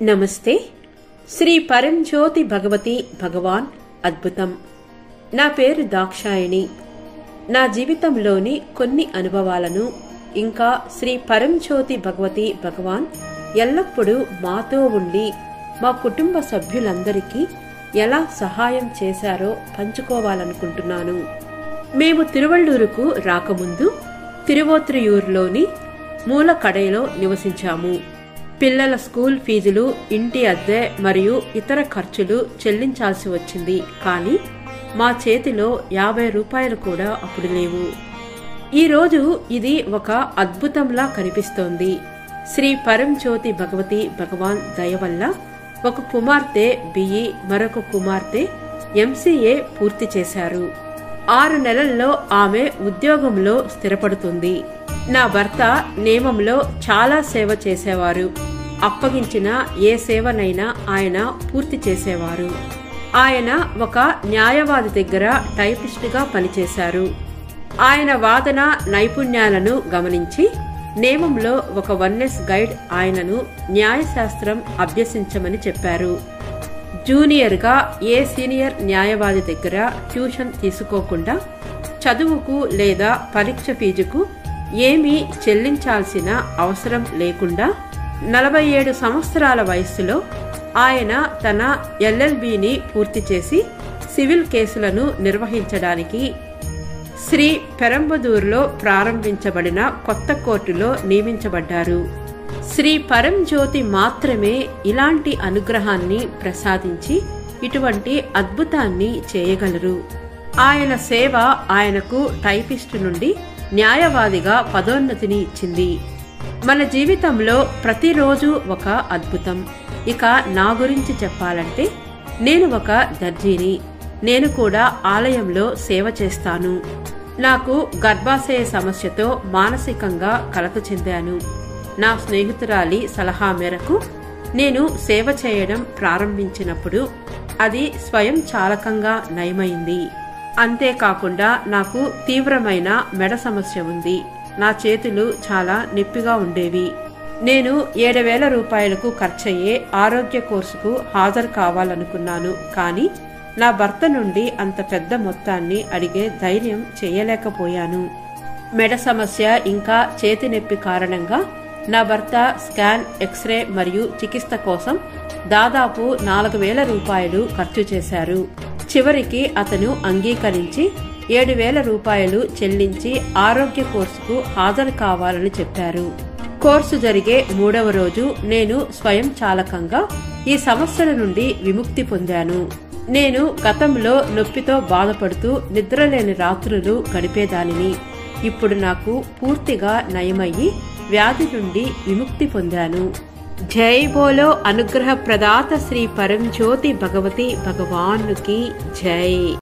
నమస్తే. శ్రీ పరంజ్యోతి భగవతి భగవాన్ అద్భుతం. నా పేరు దాక్షాయణి. నా జీవితంలోని కొన్ని అనుభవాలను ఇంకా శ్రీ పరంజ్యోతి భగవతి భగవాన్ ఎల్లప్పుడూ మాతో ఉండి మా కుటుంబ సభ్యులందరికీ ఎలా సహాయం చేశారో పంచుకోవాలనుకుంటున్నాను. మేము తిరువళ్ళూరుకు రాకముందు తిరువోత్రియూరులోని మూలకడైలో నివసించాము. పిల్లల స్కూల్ ఫీజులు, ఇంటి అద్దె మరియు ఇతర ఖర్చులు చెల్లించాల్సి వచ్చింది. కానీ మా చేతిలో 50 రూపాయలు కూడా అప్పుడు లేవు. ఈరోజు ఇది ఒక అద్భుతంలా కనిపిస్తోంది. శ్రీ పరంజ్యోతి భగవతి భగవాన్ దయ వల్ల ఒక కుమార్తె బిఈ, మరొక కుమార్తె ఎంసీఏ పూర్తి చేశారు. 6 నెలల్లో ఆమె ఉద్యోగంలో స్థిరపడుతుంది. నా భర్త నియమంలో చాలా సేవ చేసేవారు. అప్పగించిన ఏ సేవనైనా ఆయన పూర్తి చేసేవారు. ఆయన ఒక న్యాయవాది దగ్గర టైపిస్టుగా పనిచేశారు. ఆయన వాదన నైపుణ్యాలను గమనించి నియమంలో ఒక వన్నెస్ గైడ్ ఆయనను న్యాయశాస్త్రం అభ్యసించమని చెప్పారు. జూనియర్గా ఏ సీనియర్ న్యాయవాది దగ్గర ట్యూషన్ తీసుకోకుండా చదువుకు లేదా పరీక్ష ఫీజుకు ఏమీ చెల్లించాల్సిన అవసరం లేకుండా 47 సంవత్సరాల వయస్సులో ఆయన తన ఎల్ఎల్బిని పూర్తి చేసి సివిల్ కేసులను నిర్వహించడానికి శ్రీ పెరంబదూరులో ప్రారంభించబడిన కొత్త కోర్టులో నియమించబడ్డారు. శ్రీ పరంజ్యోతి మాత్రమే ఇలాంటి అనుగ్రహాన్ని ప్రసాదించి ఇటువంటి అద్భుతాన్ని చేయగలరు. ఆయన సేవ ఆయనకు టైపిస్టు నుండి న్యాయవాదిగా పదోన్నతిని ఇచ్చింది. మన జీవితంలో ప్రతిరోజు ఒక అద్భుతం. ఇక నా గురించి చెప్పాలంటే నేను ఒక దర్జీని. నేను కూడా ఆలయంలో సేవ చేస్తాను. నాకు గర్భాశయ సమస్యతో మానసికంగా కలత చెందాను. నా స్నేహితురాలి సలహా మేరకు నేను సేవ చేయడం ప్రారంభించినప్పుడు అది స్వయం చాలకంగా నయమైంది. అంతేకాకుండా నాకు తీవ్రమైన మెడ సమస్య ఉంది. నా చేతులు చాలా నొప్పిగా ఉండేవి. నేను 7,000 రూపాయలకు ఖర్చయ్యే ఆరోగ్య కోర్సుకు హాజరు కావాలనుకున్నాను. కానీ నా భర్త నుండి అంత పెద్ద మొత్తాన్ని అడిగే ధైర్యం చేయలేకపోయాను. మెడ సమస్య ఇంకా చేతి నొప్పి కారణంగా నా భర్త స్కాన్, ఎక్స్రే మరియు చికిత్స కోసం దాదాపు 4,000 రూపాయలు ఖర్చు చేశారు. చివరికి అతను అంగీకరించి 7,000 రూపాయలు చెల్లించి ఆరోగ్య కోర్సుకు హాజరు కావాలని చెప్పారు. కోర్సు జరిగే 3వ రోజు నేను స్వయం చాలకంగా ఈ సమస్యల నుండి విముక్తి పొందాను. నేను గతంలో నొప్పితో బాధపడుతూ నిద్రలేని రాత్రులు గడిపేదానిని. ఇప్పుడు నాకు పూర్తిగా నయమయ్యి వ్యాధి నుండి విముక్తి పొందాను. జై బోలో అనుగ్రహ ప్రదాత శ్రీ పరంజ్యోతి భగవతి భగవానుకి జై.